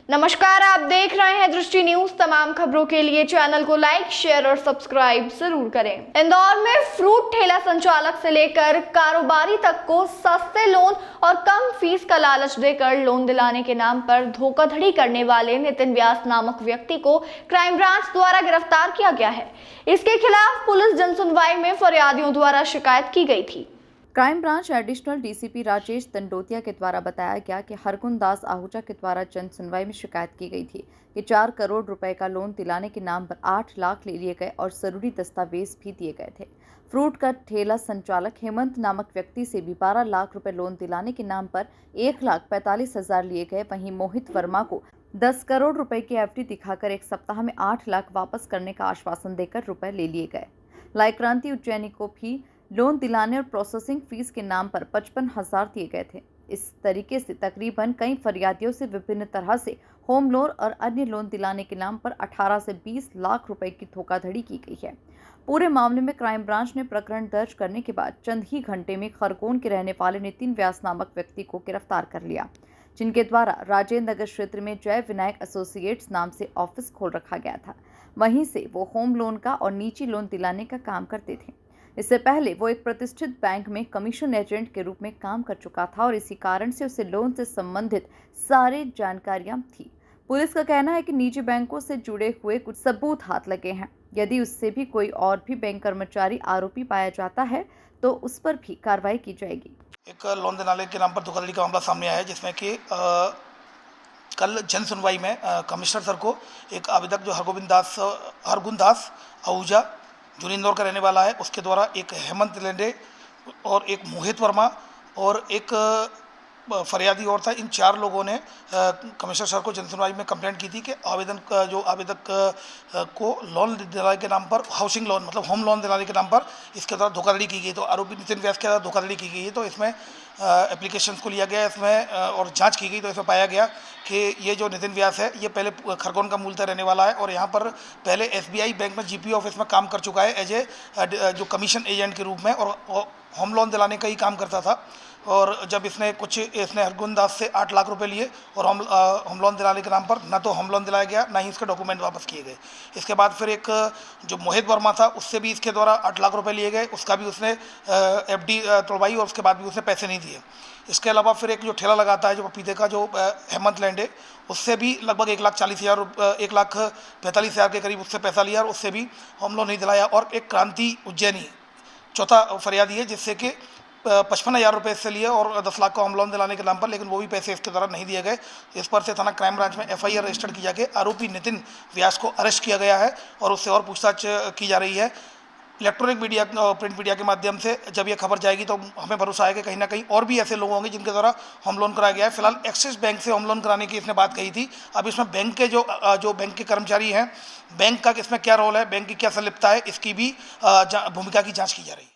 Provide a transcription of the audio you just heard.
नमस्कार, आप देख रहे हैं दृष्टि न्यूज। तमाम खबरों के लिए चैनल को लाइक, शेयर और सब्सक्राइब जरूर करें। इंदौर में फ्रूट ठेला संचालक से लेकर कारोबारी तक को सस्ते लोन और कम फीस का लालच देकर लोन दिलाने के नाम पर धोखाधड़ी करने वाले नितिन व्यास नामक व्यक्ति को क्राइम ब्रांच द्वारा गिरफ्तार किया गया है। इसके खिलाफ पुलिस जनसुनवाई में फरियादियों द्वारा शिकायत की गई थी। Crime branch additional DCP Rajesh Dandotiya के द्वारा बताया गया कि हरगुन दास आहूजा के द्वारा जन सुनवाई में शिकायत की गई थी कि 4 करोड़ रुपए का लोन दिलाने के नाम पर 8 लाख ले लिए गए और जरूरी दस्तावेज भी दिए गए थे। फ्रूट का ठेला संचालक हेमंत नामक व्यक्ति से भी 12 लाख रुपए लोन दिलाने के नाम पर 1,45,000 लिए गए। वहीं मोहित वर्मा को 10 करोड़ रुपए की एफडी दिखाकर एक सप्ताह में 8 लाख वापस करने का आश्वासन देकर रुपए ले लिए गए। लाइक क्रांति उज्जैनी को भी लोन दिलाने और प्रोसेसिंग फीस के नाम पर 55,000 दिए गए थे। इस तरीके से तकरीबन कई फरियादियों से विभिन्न तरह से होम लोन और अन्य लोन दिलाने के नाम पर 18 से 20 लाख रुपए की धोखाधड़ी की गई है। पूरे मामले में क्राइम ब्रांच ने प्रकरण दर्ज करने के बाद चंद ही घंटे में खरगोन के रहने वाले नितिन व्यास नामक व्यक्ति को गिरफ्तार कर लिया, जिनके द्वारा राजेंद्र नगर क्षेत्र में जय विनायक एसोसिएट्स नाम से ऑफिस खोल रखा गया था। वहीं से वो होम लोन का और निजी लोन दिलाने का काम करते थे। इससे पहले वो एक प्रतिष्ठित बैंक में कमीशन एजेंट के रूप में काम कर चुका था और इसी कारण से उसे लोन से संबंधित सारी जानकारियां थी। पुलिस का कहना है कि निजी बैंकों से जुड़े हुए कुछ सबूत हाथ लगे हैं। यदि उससे भी कोई और भी बैंक कर्मचारी आरोपी पाया जाता है तो उस पर भी कार्रवाई की जाएगी। एक लोन दिलाने के नाम पर धोखाधड़ी का मामला सामने आया है, जिसमें कि कल जन सुनवाई में कमिश्नर सर को एक आवेदक जो हरगुन दास आहूजा जो इंदौर का रहने वाला है, उसके द्वारा एक हेमंत लेंडे और एक मोहित वर्मा और एक फरियादी और था, इन 4 लोगों ने कमिश्नर सर को जनसुनवाई में कंप्लेंट की थी कि आवेदक को लोन दिलाने के नाम पर हाउसिंग लोन मतलब होम लोन दिलाने के नाम पर इसके द्वारा धोखाधड़ी की गई। तो आरोपी नितिन व्यास के द्वारा धोखाधड़ी की गई है। तो इसमें एप्लीकेशंस को लिया गया इसमें और जांच की गई। तो इसमें पाया गया कि ये जो नितिन व्यास है ये पहले खरगोन का मूलतः रहने वाला है और यहाँ पर पहले SBI बैंक में GP ऑफिस में काम कर चुका है एज ए जो कमीशन एजेंट के रूप में, और होम लोन दिलाने का ही काम करता था। और जब इसने हरगुन दास से 8 लाख रुपए लिए और होम लोन दिलाने के नाम पर ना तो होम लोन दिलाया गया, ना ही इसके डॉक्यूमेंट वापस किए गए। इसके बाद फिर एक जो मोहित वर्मा था उससे भी इसके द्वारा 8 लाख रुपए लिए गए, उसका भी उसने FD तोड़वाई और उसके बाद भी उसने पैसे नहीं दिए। इसके अलावा फिर एक जो ठेला लगाता है जो पपीते का जो हेमंत लेंडे, उससे भी लगभग 1,45,000 के करीब उससे पैसा लिया और उससे भी होम लोन नहीं दिलाया। और एक क्रांति उज्जैनी चौथा फरियादी है, जिससे कि 55,000 रुपये इससे लिए और 10 लाख का होम लोन दिलाने के नाम पर, लेकिन वो भी पैसे इसके द्वारा नहीं दिए गए। इस पर से थाना क्राइम ब्रांच में FIR रजिस्टर्ड किया गया। आरोपी नितिन व्यास को अरेस्ट किया गया है और उससे और पूछताछ की जा रही है। इलेक्ट्रॉनिक मीडिया प्रिंट मीडिया के माध्यम से जब ये खबर जाएगी तो हमें भरोसा है कि कहीं ना कहीं और भी ऐसे लोग होंगे जिनके द्वारा होम लोन कराया गया है। फिलहाल एक्सिस बैंक से होम लोन कराने की इसने बात कही थी। अब इसमें बैंक के जो बैंक के कर्मचारी हैं, बैंक का इसमें क्या रोल है, बैंक की क्या संलिप्तता है, इसकी भी भूमिका की जाँच की जा रही है।